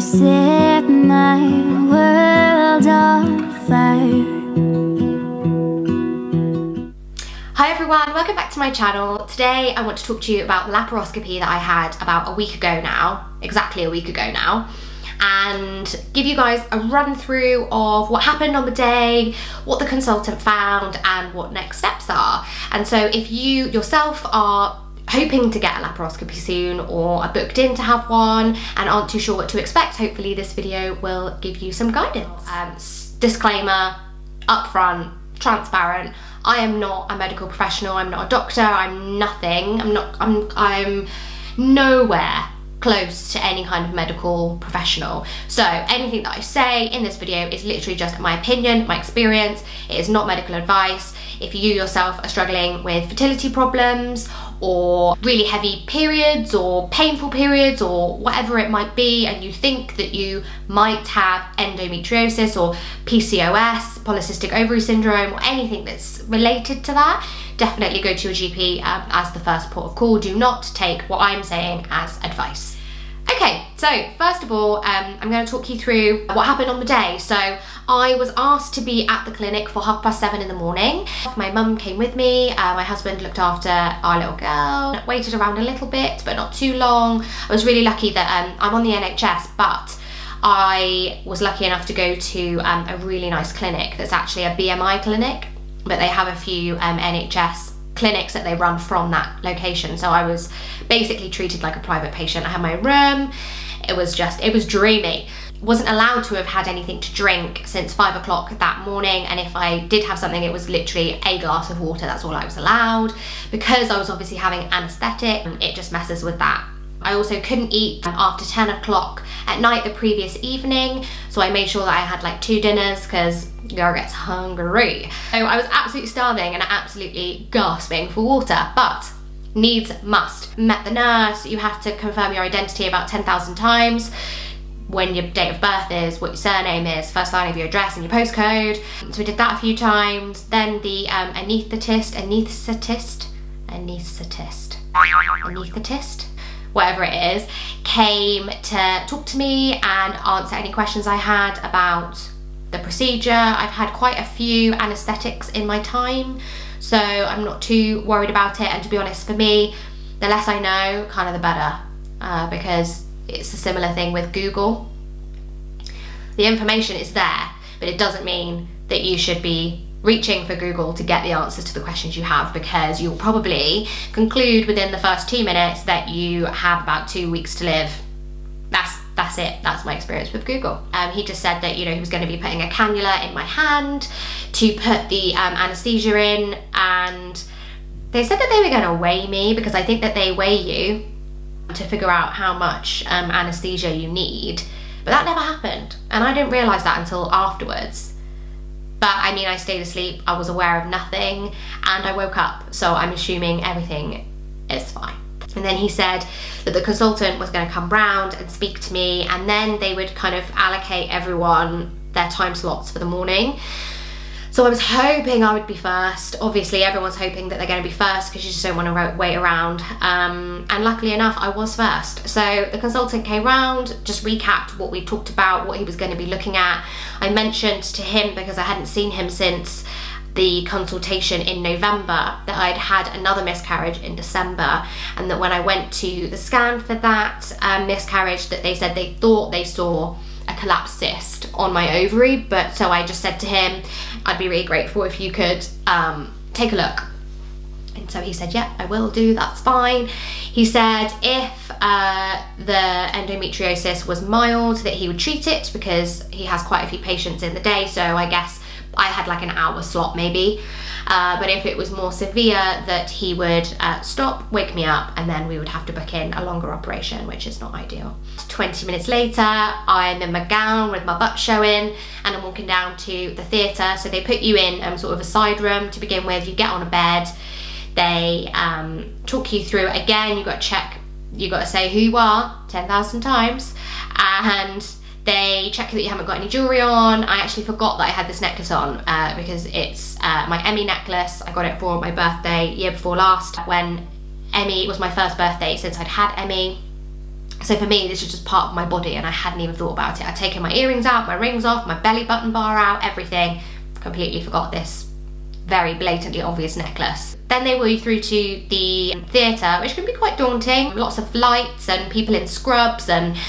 set my world on fire. Hi everyone, welcome back to my channel. Today I want to talk to you about the laparoscopy that I had about a week ago now, exactly a week ago now, and give you guys a run through of what happened on the day, what the consultant found, and what next steps are. And so if you yourself are hoping to get a laparoscopy soon or are booked in to have one and aren't too sure what to expect, hopefully this video will give you some guidance. Disclaimer, upfront, transparent, I am not a medical professional, I'm not a doctor, I'm nothing, I'm nowhere close to any kind of medical professional. So anything that I say in this video is literally just my opinion, my experience. It is not medical advice. If you yourself are struggling with fertility problems or really heavy periods or painful periods or whatever it might be, and you think that you might have endometriosis or PCOS, polycystic ovary syndrome, or anything that's related to that, definitely go to your GP as the first port of call. Do not take what I'm saying as advice. Okay, so first of all, I'm going to talk you through what happened on the day. So I was asked to be at the clinic for 7:30 in the morning. My mum came with me, my husband looked after our little girl, waited around a little bit, but not too long. I was really lucky that I'm on the NHS, but I was lucky enough to go to a really nice clinic that's actually a BMI clinic, but they have a few NHS clinics that they run from that location. So I was basically treated like a private patient. I had my room. It was dreamy. Wasn't allowed to have had anything to drink since 5 o'clock that morning, and if I did have something, it was literally a glass of water. That's all I was allowed, because I was obviously having anaesthetic. It just messes with that. I also couldn't eat after 10 o'clock at night the previous evening, so I made sure that I had like 2 dinners because girl gets hungry. So I was absolutely starving and absolutely gasping for water, but needs must. Met the nurse. You have to confirm your identity about 10,000 times. When your date of birth is, what your surname is, first line of your address and your postcode. So we did that a few times. Then the anaesthetist, whatever it is, came to talk to me and answer any questions I had about the procedure. I've had quite a few anaesthetics in my time, so I'm not too worried about it. And to be honest, for me, the less I know, kind of the better, because it's a similar thing with Google. The information is there, but it doesn't mean that you should be reaching for Google to get the answers to the questions you have, because you'll probably conclude within the first 2 minutes that you have about 2 weeks to live. That's it. That's my experience with Google. He just said that, you know, he was going to be putting a cannula in my hand to put the anaesthesia in, and they said that they were going to weigh me, because I think that they weigh you to figure out how much anaesthesia you need, but that never happened, and I didn't realise that until afterwards. But I mean, I stayed asleep, I was aware of nothing, and I woke up, so I'm assuming everything is fine. And then he said that the consultant was going to come round and speak to me, and then they would kind of allocate everyone their time slots for the morning. So I was hoping I would be first. Obviously everyone's hoping that they're going to be first because you just don't want to wait around. And luckily enough, I was first. So the consultant came round, just recapped what we talked about, what he was going to be looking at. I mentioned to him, because I hadn't seen him since the consultation in November, that I'd had another miscarriage in December, and that when I went to the scan for that miscarriage, that they said they thought they saw a collapsed cyst on my ovary. But so I just said to him, I'd be really grateful if you could take a look. And so he said, yeah, I will do, that's fine. He said if the endometriosis was mild, that he would treat it, because he has quite a few patients in the day, so I guess I had like an hour slot maybe. But if it was more severe, that he would stop, wake me up, and then we would have to book in a longer operation, which is not ideal. 20 minutes later, I'm in my gown with my butt showing, and I'm walking down to the theatre. So they put you in sort of a side room to begin with. You get on a bed, they talk you through it again. You got to check, you got to say who you are 10,000 times, and they check that you haven't got any jewellery on. I actually forgot that I had this necklace on because it's my Emmie necklace. I got it for my birthday year before last, when Emmie was my first birthday since I'd had Emmie. So for me, this is just part of my body and I hadn't even thought about it. I'd taken my earrings out, my rings off, my belly button bar out, everything. Completely forgot this very blatantly obvious necklace. Then they wheel you through to the theatre, which can be quite daunting. Lots of lights and people in scrubs, and we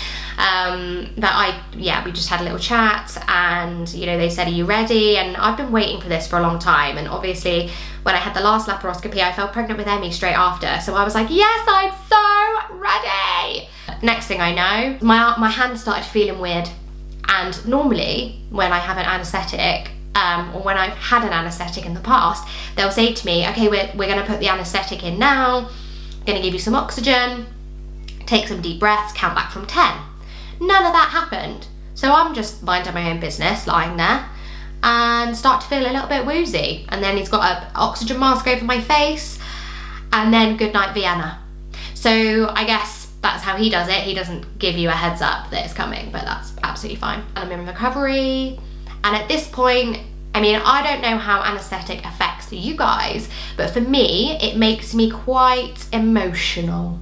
just had a little chat, and you know, they said, are you ready? And I've been waiting for this for a long time, and obviously when I had the last laparoscopy I fell pregnant with Emmie straight after, so I was like, yes, I'm so ready. Next thing I know, my hand started feeling weird, and normally when I have an anaesthetic, or when I've had an anaesthetic in the past, they'll say to me, okay, we're going to put the anaesthetic in now, going to give you some oxygen, take some deep breaths, count back from 10. None of that happened. So I'm just minding my own business, lying there, and start to feel a little bit woozy. And then he's got an oxygen mask over my face, and then good night Vienna. So I guess that's how he does it. He doesn't give you a heads up that it's coming, but that's absolutely fine. And I'm in recovery. And at this point, I mean, I don't know how anaesthetic affects you guys, but for me, it makes me quite emotional,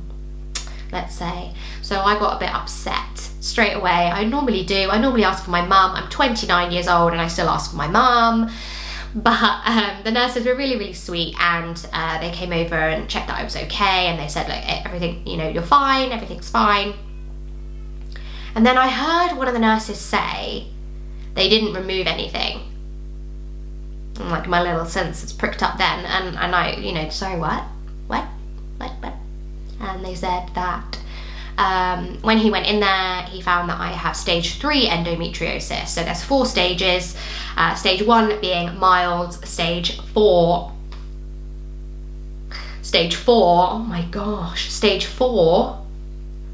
let's say. So I got a bit upset straight away. I normally do. I normally ask for my mum. I'm 29 years old and I still ask for my mum. But the nurses were really, really sweet, and they came over and checked that I was okay, and they said, like, everything, you know, you're fine, everything's fine. And then I heard one of the nurses say, they didn't remove anything. And like my little senses pricked up then, and I, you know, sorry, what? And they said that when he went in there, he found that I have stage 3 endometriosis. So there's 4 stages, stage 1 being mild, stage 4, oh my gosh, stage 4,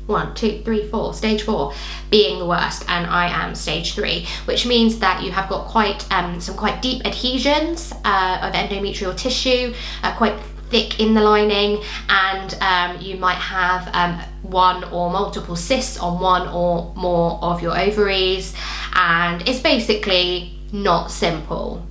1, 2, 3, 4, stage 4 being the worst, and I am stage 3, which means that you have got quite some quite deep adhesions of endometrial tissue, quite thick in the lining, and you might have one or multiple cysts on one or more of your ovaries, and it's basically not simple.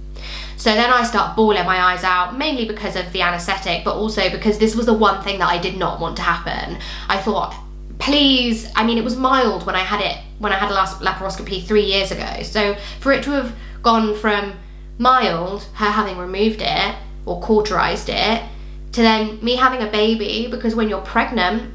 So then I start bawling my eyes out, mainly because of the anaesthetic, but also because this was the one thing that I did not want to happen. I thought, please, I mean, it was mild when I had the last laparoscopy 3 years ago. So for it to have gone from mild, her having removed it or cauterized it, to then me having a baby, because when you're pregnant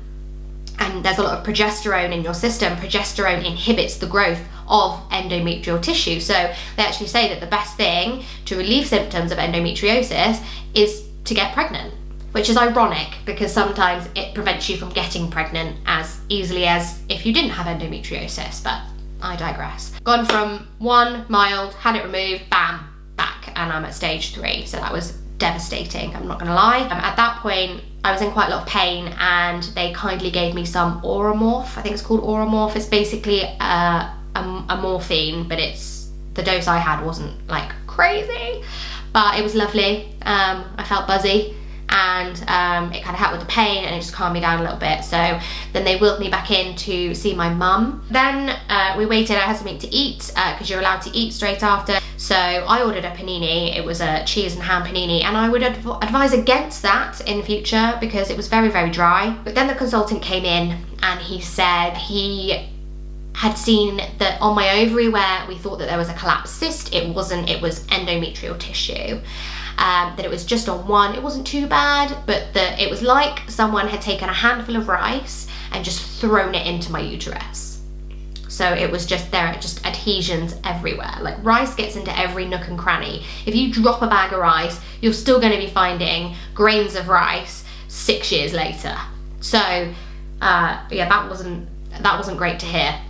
and there's a lot of progesterone in your system, progesterone inhibits the growth of endometrial tissue. So they actually say that the best thing to relieve symptoms of endometriosis is to get pregnant, which is ironic because sometimes it prevents you from getting pregnant as easily as if you didn't have endometriosis, but I digress. Gone from 1, mild, had it removed, bam, back, and I'm at stage 3, so that was devastating, I'm not gonna lie. At that point, I was in quite a lot of pain, and they kindly gave me some Oromorph. I think it's called Oromorph. It's basically a morphine, but the dose I had wasn't like crazy, but it was lovely. I felt buzzy, and it kind of helped with the pain, and it just calmed me down a little bit. So then they wheeled me back in to see my mum. Then we waited, I had something to eat, because you're allowed to eat straight after. So I ordered a panini. It was a cheese and ham panini, and I would advise against that in future because it was very, very dry. But then the consultant came in and he said he had seen that on my ovary where we thought that there was a collapsed cyst, it wasn't, it was endometrial tissue. That it was just on one, it wasn't too bad, but that it was like someone had taken a handful of rice and just thrown it into my uterus. So it was just, there are just adhesions everywhere. Like, rice gets into every nook and cranny. If you drop a bag of rice, you're still going to be finding grains of rice 6 years later. So yeah, that wasn't great to hear.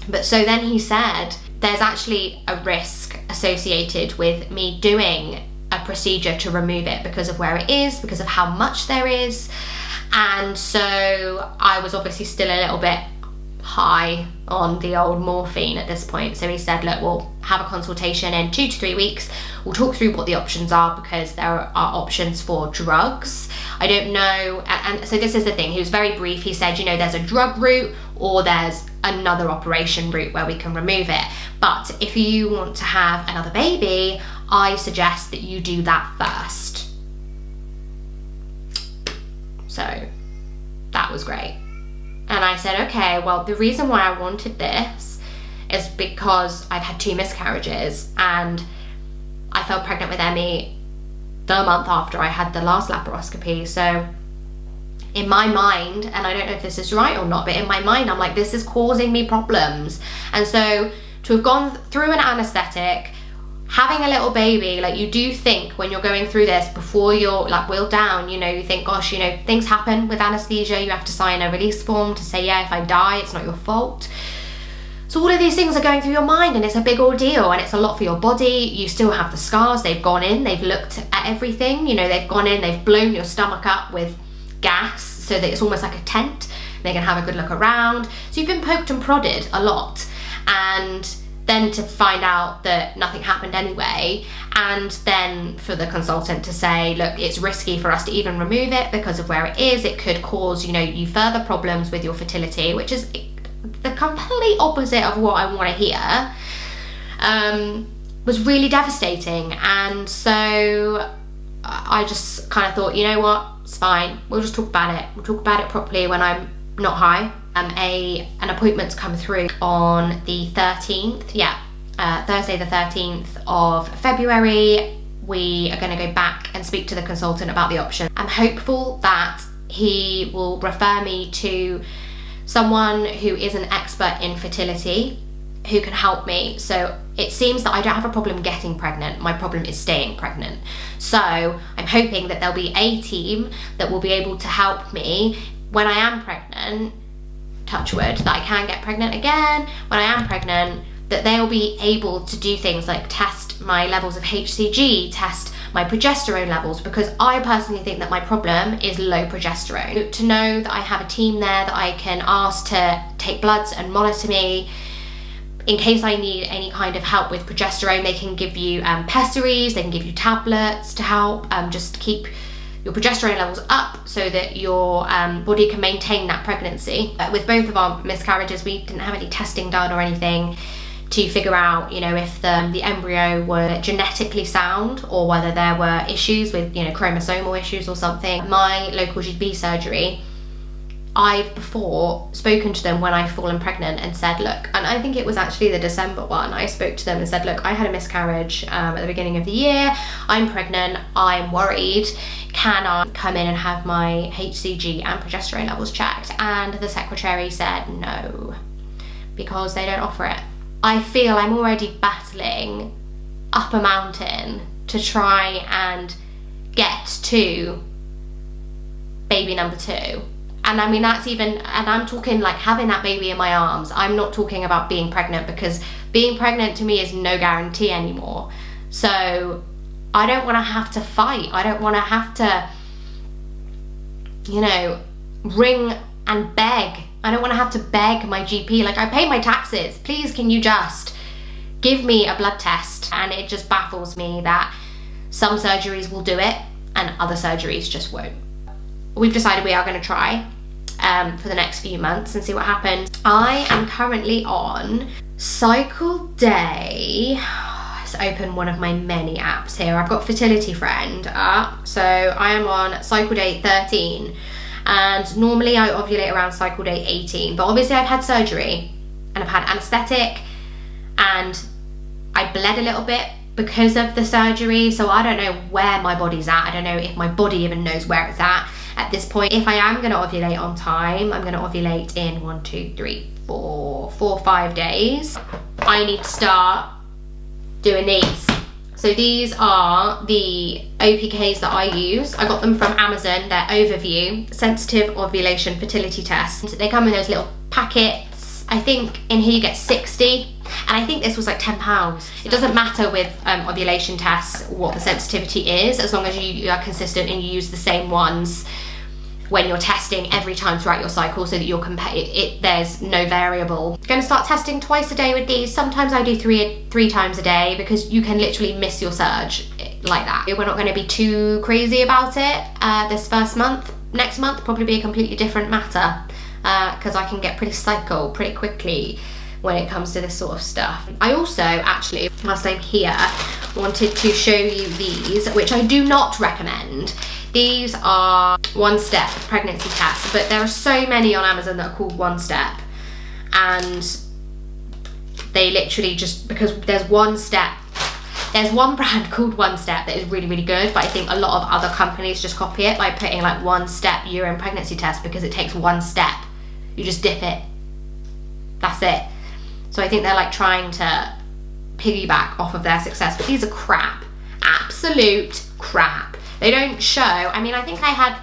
But so then he said there's actually a risk associated with me doing a procedure to remove it because of where it is, because of how much there is. And so I was obviously still a little bit high on the old morphine at this point. So he said, look, we'll have a consultation in 2 to 3 weeks. We'll talk through what the options are, because there are options for drugs. I don't know. And so this is the thing. He was very brief. He said, you know, there's a drug route or there's another operation route where we can remove it. But if you want to have another baby, I suggest that you do that first. So that was great. And And I said, okay, well, the reason why I wanted this is because I've had 2 miscarriages and I fell pregnant with Emmie the month after I had the last laparoscopy. So in my mind, and I don't know if this is right or not, but in my mind, I'm like, this is causing me problems. And so to have gone through an anesthetic, having a little baby, like, you do think when you're going through this, before you're like wheeled down, you know, you think, gosh, you know, things happen with anesthesia. You have to sign a release form to say, yeah, if I die, it's not your fault. So all of these things are going through your mind, and it's a big ordeal, and it's a lot for your body. You still have the scars. They've gone in, they've looked at everything, you know, they've gone in, they've blown your stomach up with gas so that it's almost like a tent. They can have a good look around. So you've been poked and prodded a lot, and then to find out that nothing happened anyway, and then for the consultant to say, look, it's risky for us to even remove it because of where it is. It could cause, you know, you further problems with your fertility, which is the complete opposite of what I want to hear, was really devastating. And so I just kind of thought, you know what, it's fine, we'll just talk about it. We'll talk about it properly when I'm not high. An appointment's come through on the 13th, Thursday the 13th of February. We are going to go back and speak to the consultant about the option. I'm hopeful that he will refer me to someone who is an expert in fertility who can help me. So it seems that I don't have a problem getting pregnant, my problem is staying pregnant. So I'm hoping that there'll be a team that will be able to help me when I am pregnant, touch wood, that I can get pregnant again, when I am pregnant, that they'll be able to do things like test my levels of HCG, test my progesterone levels, because I personally think that my problem is low progesterone. To know that I have a team there that I can ask to take bloods and monitor me in case I need any kind of help with progesterone. They can give you pessaries, they can give you tablets to help just keep your progesterone levels up so that your body can maintain that pregnancy. With both of our miscarriages, we didn't have any testing done or anything to figure out, you know, if the embryo were genetically sound or whether there were issues with, you know, chromosomal issues or something. My local GP surgery, I've before spoken to them when I've fallen pregnant and said, look, and I think it was actually the December one, I spoke to them and said, look, I had a miscarriage at the beginning of the year, I'm pregnant, I'm worried, can I come in and have my HCG and progesterone levels checked? And the secretary said no, because they don't offer it. I feel I'm already battling up a mountain to try and get to baby number 2. And I mean, that's even, and I'm talking like having that baby in my arms. I'm not talking about being pregnant, because being pregnant to me is no guarantee anymore. So I don't want to have to fight. I don't want to have to, you know, ring and beg. I don't want to have to beg my GP, like, I pay my taxes, please can you just give me a blood test? And it just baffles me that some surgeries will do it and other surgeries just won't. We've decided we are going to try for the next few months and see what happens. I am currently on Cycle Day. Let's open one of my many apps here. I've got Fertility Friend up, so I am on Cycle Day 13. And normally I ovulate around cycle day 18, but obviously I've had surgery and I've had anaesthetic and I bled a little bit because of the surgery, so I don't know where my body's at. I don't know if my body even knows where it's at this point. If I am going to ovulate on time, I'm going to ovulate in 5 days. I need to start doing these. So these are the OPKs that I use. I got them from Amazon. They're Overview Sensitive Ovulation Fertility Tests. They come in those little packets. I think in here you get 60, and I think this was like £10. It doesn't matter with ovulation tests what the sensitivity is, as long as you are consistent and you use the same ones when you're testing every time throughout your cycle, so that you're there's no variable. I'm going to start testing twice a day with these. Sometimes I do three times a day, because you can literally miss your surge like that. We're not going to be too crazy about it this first month. Next month probably be a completely different matter, because I can get pretty psycho pretty quickly when it comes to this sort of stuff. I also actually, whilst I'm here, wanted to show you these, which I do not recommend. These are one-step pregnancy tests, but there are so many on Amazon that are called one-step, and they literally just, because there's one brand called One Step that is really, really good, but I think a lot of other companies just copy it by putting like one-step urine pregnancy test, because it takes one step. You just dip it. That's it. So I think they're like trying to piggyback off of their success, but these are crap. Absolute crap. They don't show. I mean, I think I had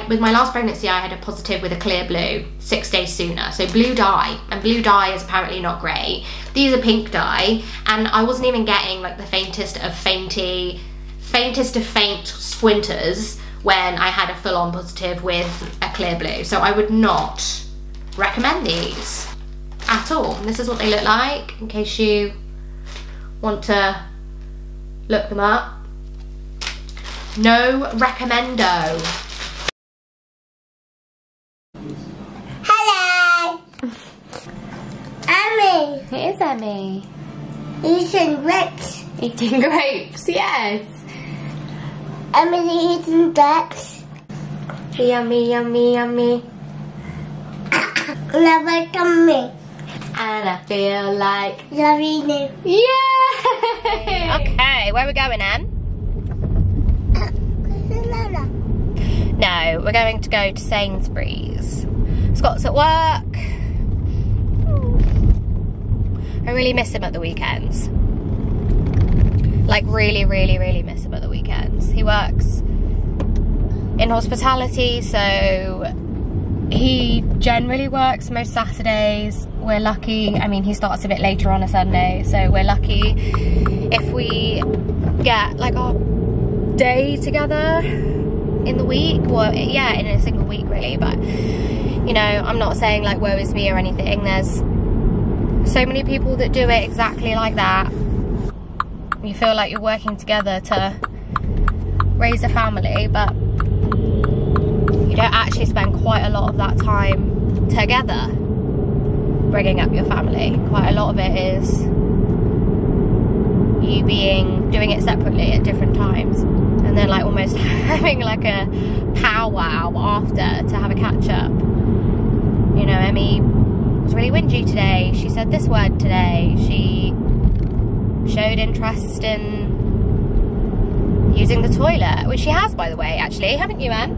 with my last pregnancy, I had a positive with a clear blue 6 days sooner. So blue dye, and blue dye is apparently not great. These are pink dye, and I wasn't even getting like the faintest of faint squinters when I had a full-on positive with a clear blue. So I would not recommend these at all. And this is what they look like, in case you want to look them up. No recommendo. Hello! Emmie! It is Emmie. Eating grapes. Eating grapes, yes. Emmie eating grapes. Yummy, yummy, yummy. Never come me. And I feel like Yummy. yay! Okay, where are we going, Em? No, we're going to go to Sainsbury's. Scott's at work. I really miss him at the weekends. Like really, really, really miss him at the weekends. He works in hospitality, so he generally works most Saturdays. We're lucky, I mean, he starts a bit later on a Sunday, so we're lucky if we get like our day together in the week, or yeah, in a single week really. But you know, I'm not saying like woe is me or anything. There's so many people that do it exactly like that. You feel like you're working together to raise a family, but you don't actually spend quite a lot of that time together bringing up your family. Quite a lot of it is you doing it separately at different times, and then like almost having like a powwow after to have a catch up. You know, Emmie was really whingy today. She said this word today. She showed interest in using the toilet, which she has, by the way, actually, haven't you, Em?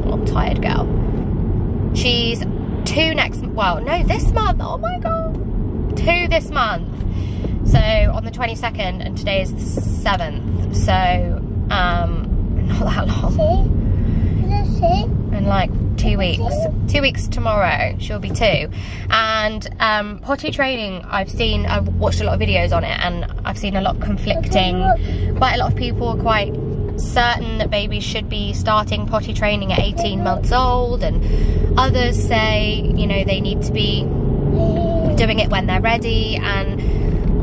Oh, tired girl. She's 2 this month. Oh my god, 2 this month. So on the 22nd, and today is the 7th, so not that long. In like 2 weeks. 2 weeks tomorrow, she'll be 2. And potty training, I've watched a lot of videos on it, and I've seen a lot of conflicting. Quite a lot of people are quite certain that babies should be starting potty training at 18 months old, and others say, you know, they need to be doing it when they're ready. And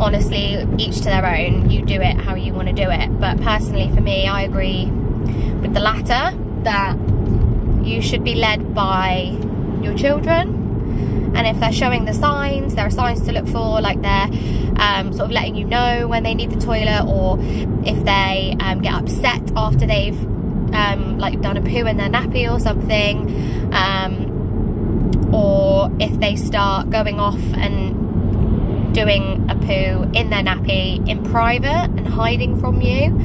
honestly, each to their own. You do it how you want to do it. But personally, for me, I agree with the latter, that you should be led by your children. And if they're showing the signs, there are signs to look for, like they're sort of letting you know when they need the toilet, or if they get upset after they've like done a poo in their nappy or something, or if they start going off and doing a poo in their nappy in private and hiding from you,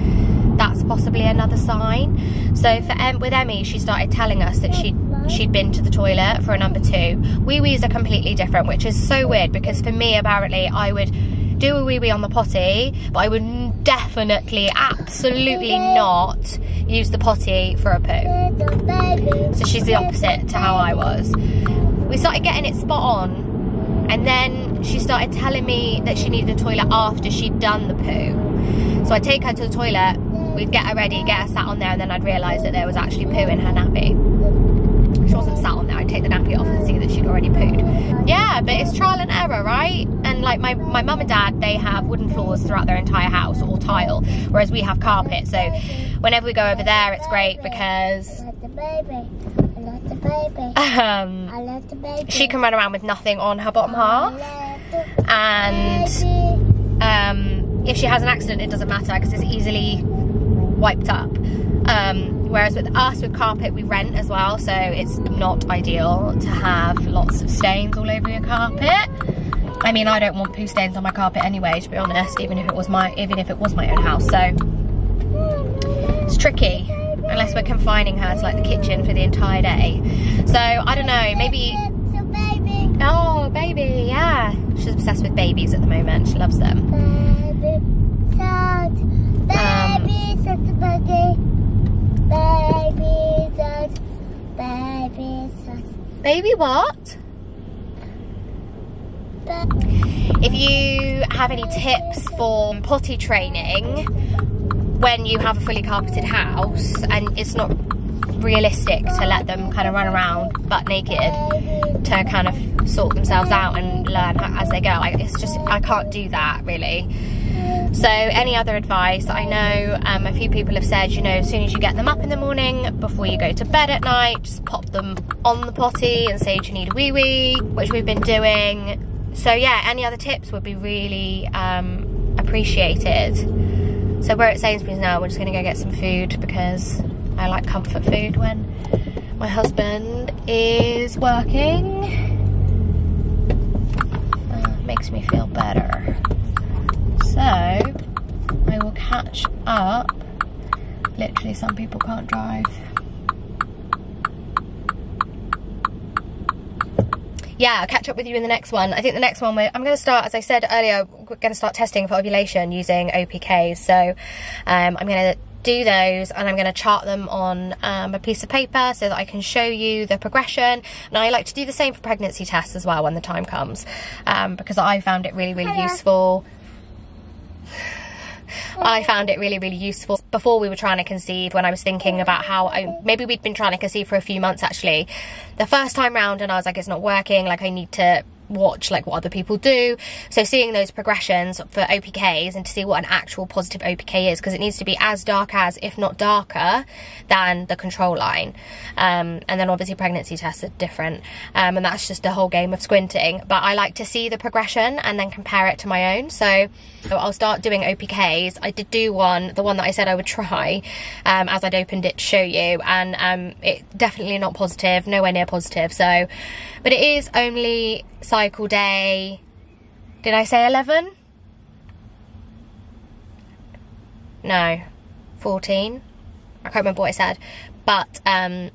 that's possibly another sign. So with Emmie, she started telling us that she'd been to the toilet for a number 2. Wee-wees are completely different, which is so weird, because for me, apparently, I would do a wee-wee on the potty, but I would definitely, absolutely not use the potty for a poo. So she's the opposite to how I was. We started getting it spot on, and then she started telling me that she needed a toilet after she'd done the poo. So I'd take her to the toilet, we'd get her ready, get her sat on there, and then I'd realise that there was actually poo in her nappy. She wasn't sat on there. I'd take the nappy off and see that she'd already pooed. Yeah, but it's trial and error, right? And like my mum and dad, they have wooden floors throughout their entire house, all tile, whereas we have carpet. So whenever we go over there, it's great because she can run around with nothing on her bottom half, and if she has an accident, it doesn't matter because it's easily wiped up. Whereas with us, with carpet, we rent as well, so it's not ideal to have lots of stains all over your carpet. I mean, I don't want poo stains on my carpet anyway, to be honest, even if it was my own house. So it's tricky unless we're confining her to like the kitchen for the entire day. So I don't know, maybe. Oh, baby, yeah. She's obsessed with babies at the moment. She loves them. Baby what? If you have any tips for potty training when you have a fully carpeted house and it's not realistic to let them kind of run around butt naked to kind of sort themselves out and learn as they go, it's just, I can't do that really. So any other advice? I know a few people have said, you know, as soon as you get them up in the morning, before you go to bed at night, just pop them on the potty and say, do you need a wee-wee, which we've been doing. So yeah, any other tips would be really appreciated. So we're at Sainsbury's now, we're just gonna go get some food because I like comfort food when my husband is working. Makes me feel better. So I will catch up. Literally, some people can't drive. Yeah, I'll catch up with you in the next one. I think the next one, I'm going to start, as I said earlier, we're going to start testing for ovulation using OPKs. So I'm going to do those and I'm going to chart them on a piece of paper so that I can show you the progression. And I like to do the same for pregnancy tests as well when the time comes, because I found it really, really useful. I found it really, really useful before we were trying to conceive, when I was thinking about how maybe we'd been trying to conceive for a few months actually the first time round, and I was like, it's not working, like I need to watch like what other people do. So seeing those progressions for OPKs and to see what an actual positive OPK is, because it needs to be as dark as, if not darker than, the control line. And then obviously pregnancy tests are different, and that's just a whole game of squinting, but I like to see the progression and then compare it to my own. So I'll start doing OPKs. I did do the one that I said I would try as I'd opened it to show you, and it definitely not positive, nowhere near positive. So, but it is only cycle day, did I say 11? No, 14. I can't remember what I said, but I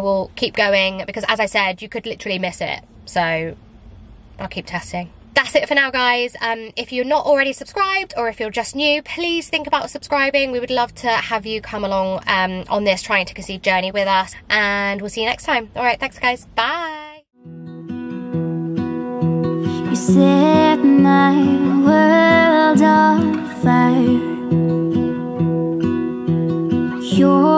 will keep going because, as I said, you could literally miss it. So I'll keep testing. That's it for now, guys. If you're not already subscribed, or if you're just new, please think about subscribing. We would love to have you come along on this trying to conceive journey with us, and we'll see you next time. All right, thanks guys, bye. You set my world on fire. You're